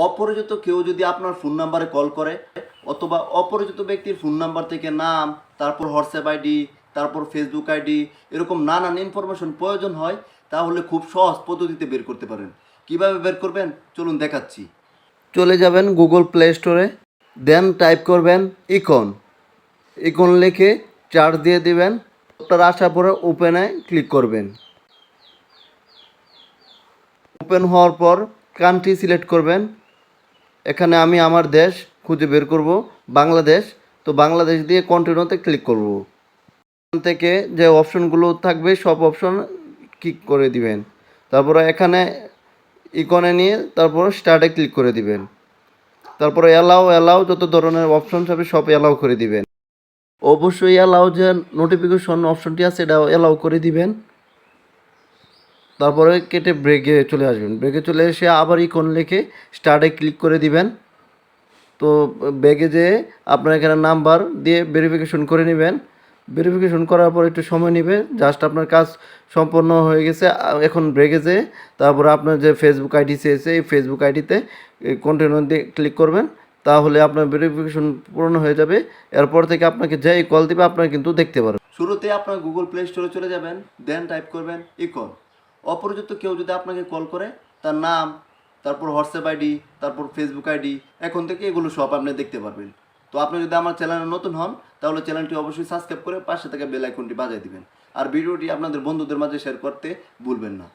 অপরিচিত কেউ যদি আপনার ফোন নাম্বারে কল করে অথবা অপরিচিত ব্যক্তির ফোন নাম্বার থেকে নাম, তারপর হোয়াটসঅ্যাপ আইডি, তারপর ফেসবুক আইডি, এরকম নানান ইনফরমেশন প্রয়োজন হয়, তাহলে খুব সহজ পদ্ধতিতে বের করতে পারেন। কিভাবে বের করবেন চলুন দেখাচ্ছি। চলে যাবেন গুগল প্লে স্টোরে, দেন টাইপ করবেন ইকন। ইকন লিখে চার্জ দিয়ে দিবেন। আপনার আসার পরে ওপেনে ক্লিক করবেন। ওপেন হওয়ার পর কান্ট্রি সিলেক্ট করবেন। এখানে আমি আমার দেশ খুঁজে বের করব, বাংলাদেশ। তো বাংলাদেশ দিয়ে কন্টিনিউতে ক্লিক করব। এখান থেকে যে অপশনগুলো থাকবে সব অপশন ক্লিক করে দিবেন। তারপরে এখানে ইকনে নিয়ে তারপর স্টার্টে ক্লিক করে দিবেন। তারপরে অ্যালাউ যত ধরনের অপশন হবে সব অ্যালাউ করে দিবেন। অবশ্যই অ্যালাউ যে নোটিফিকেশন অপশনটি আছে এটাও অ্যালাউ করে দিবেন। তারপরে কেটে ব্রেকে চলে আসবেন। ব্রেকে চলে এসে আবার ইকন লিখে স্টার্টে ক্লিক করে দিবেন। তো ব্যাগে যেয়ে আপনার এখানে নাম্বার দিয়ে ভেরিফিকেশন করে নেবেন। ভেরিফিকেশন করার পর একটু সময় নেবে, জাস্ট আপনার কাজ সম্পন্ন হয়ে গেছে। এখন ব্রেকে যেয়ে তারপরে আপনার যে ফেসবুক আইডি চেয়েছে এই ফেসবুক আইডিতে কন্টিনিউ দিয়ে ক্লিক করবেন। তাহলে আপনার ভেরিফিকেশন পূর্ণ হয়ে যাবে। এরপর থেকে আপনাকে যেই কল দিবে আপনারা কিন্তু দেখতে পারবেন। শুরুতে আপনার গুগল প্লে স্টোরে চলে যাবেন, দেন টাইপ করবেন ইকন। অপরিচিত কেউ যদি আপনাকে কল করে তার নাম, তারপর হোয়াটসঅ্যাপ আইডি, তারপর ফেসবুক আইডি, এখন থেকে এগুলো সব আপনি দেখতে পারবেন। তো আপনি যদি আমার চ্যানেলে নতুন হন তাহলে চ্যানেলটি অবশ্যই সাবস্ক্রাইব করে পাশে থাকা বেল আইকনটি বাজিয়ে দিবেন। আর ভিডিওটি আপনাদের বন্ধুদের মাঝে শেয়ার করতে ভুলবেন না।